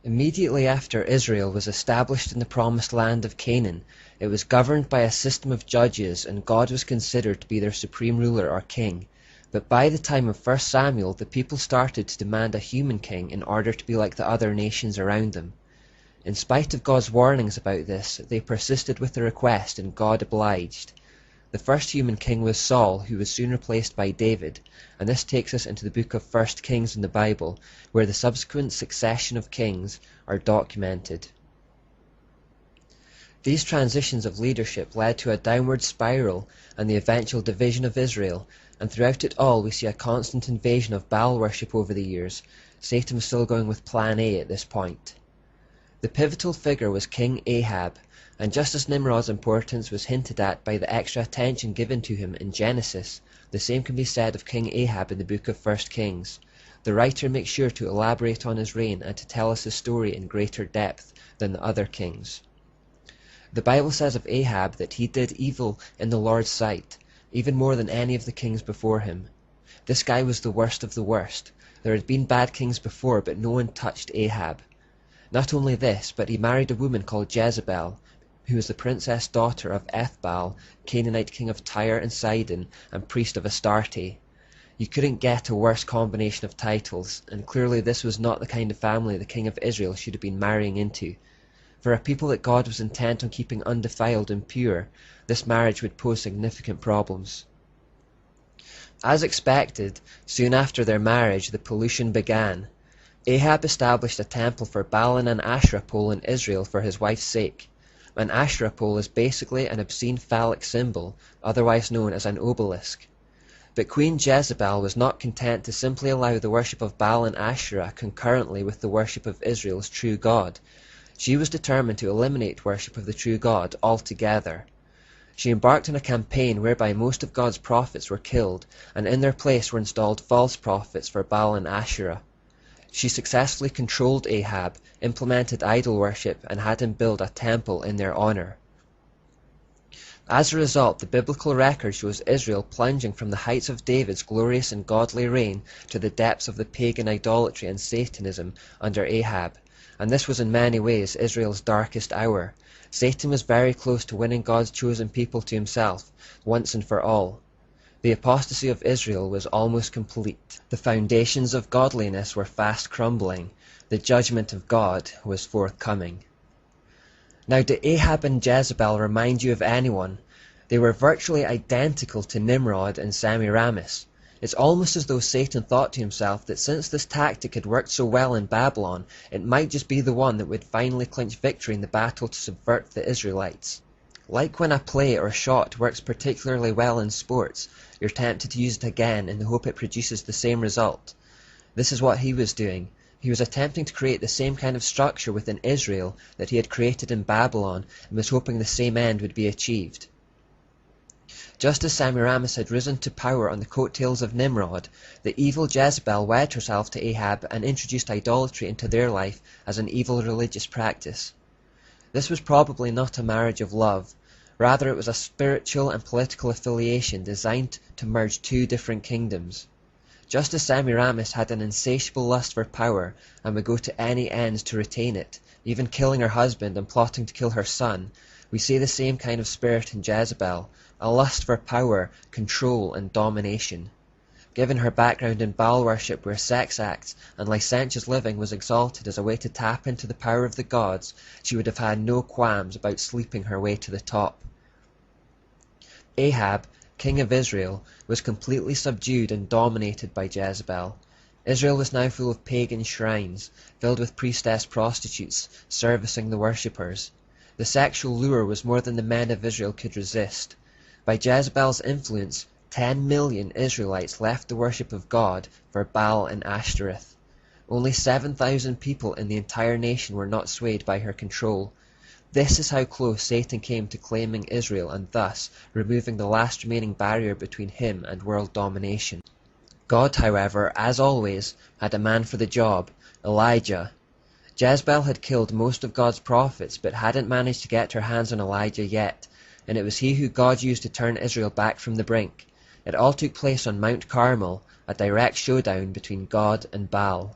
Immediately after Israel was established in the promised land of Canaan, it was governed by a system of judges, and God was considered to be their supreme ruler or king. But by the time of 1 Samuel, the people started to demand a human king in order to be like the other nations around them. In spite of God's warnings about this, they persisted with the request, and God obliged. The first human king was Saul, who was soon replaced by David, and this takes us into the book of 1 Kings in the Bible, where the subsequent succession of kings are documented. These transitions of leadership led to a downward spiral and the eventual division of Israel, and throughout it all we see a constant invasion of Baal worship over the years. Satan was still going with Plan A at this point. The pivotal figure was King Ahab, and just as Nimrod's importance was hinted at by the extra attention given to him in Genesis, the same can be said of King Ahab in the book of 1 Kings. The writer makes sure to elaborate on his reign and to tell us his story in greater depth than the other kings. The Bible says of Ahab that he did evil in the Lord's sight, even more than any of the kings before him. This guy was the worst of the worst. There had been bad kings before, but no one touched Ahab. Not only this, but he married a woman called Jezebel, who was the princess daughter of Ethbaal, Canaanite king of Tyre and Sidon, and priest of Astarte. You couldn't get a worse combination of titles, and clearly this was not the kind of family the king of Israel should have been marrying into. For a people that God was intent on keeping undefiled and pure, this marriage would pose significant problems. As expected, soon after their marriage the pollution began. Ahab established a temple for Baal and an Asherah pole in Israel for his wife's sake. An Asherah pole is basically an obscene phallic symbol, otherwise known as an obelisk. But Queen Jezebel was not content to simply allow the worship of Baal and Asherah concurrently with the worship of Israel's true God. She was determined to eliminate worship of the true God altogether. She embarked on a campaign whereby most of God's prophets were killed, and in their place were installed false prophets for Baal and Asherah. She successfully controlled Ahab, implemented idol worship, and had him build a temple in their honor. As a result, the biblical record shows Israel plunging from the heights of David's glorious and godly reign to the depths of the pagan idolatry and Satanism under Ahab, and this was in many ways Israel's darkest hour. Satan was very close to winning God's chosen people to himself, once and for all. The apostasy of Israel was almost complete. The foundations of godliness were fast crumbling. The judgment of God was forthcoming. Now, do Ahab and Jezebel remind you of anyone? They were virtually identical to Nimrod and Semiramis. It's almost as though Satan thought to himself that since this tactic had worked so well in Babylon, it might just be the one that would finally clinch victory in the battle to subvert the Israelites. Like when a play or shot works particularly well in sports, you're tempted to use it again in the hope it produces the same result. This is what he was doing. He was attempting to create the same kind of structure within Israel that he had created in Babylon, and was hoping the same end would be achieved. Just as Semiramis had risen to power on the coattails of Nimrod, the evil Jezebel wed herself to Ahab and introduced idolatry into their life as an evil religious practice. This was probably not a marriage of love. Rather, it was a spiritual and political affiliation designed to merge two different kingdoms. Just as Semiramis had an insatiable lust for power and would go to any ends to retain it, even killing her husband and plotting to kill her son, we see the same kind of spirit in Jezebel, a lust for power, control, and domination. Given her background in Baal worship, where sex acts and licentious living was exalted as a way to tap into the power of the gods, she would have had no qualms about sleeping her way to the top. Ahab, king of Israel, was completely subdued and dominated by Jezebel. Israel was now full of pagan shrines, filled with priestess prostitutes, servicing the worshippers. The sexual lure was more than the men of Israel could resist. By Jezebel's influence, 10 million Israelites left the worship of God for Baal and Ashtoreth. Only 7,000 people in the entire nation were not swayed by her control. This is how close Satan came to claiming Israel and thus removing the last remaining barrier between him and world domination. God, however, as always, had a man for the job, Elijah. Jezebel had killed most of God's prophets but hadn't managed to get her hands on Elijah yet, and it was he who God used to turn Israel back from the brink. It all took place on Mount Carmel, a direct showdown between God and Baal.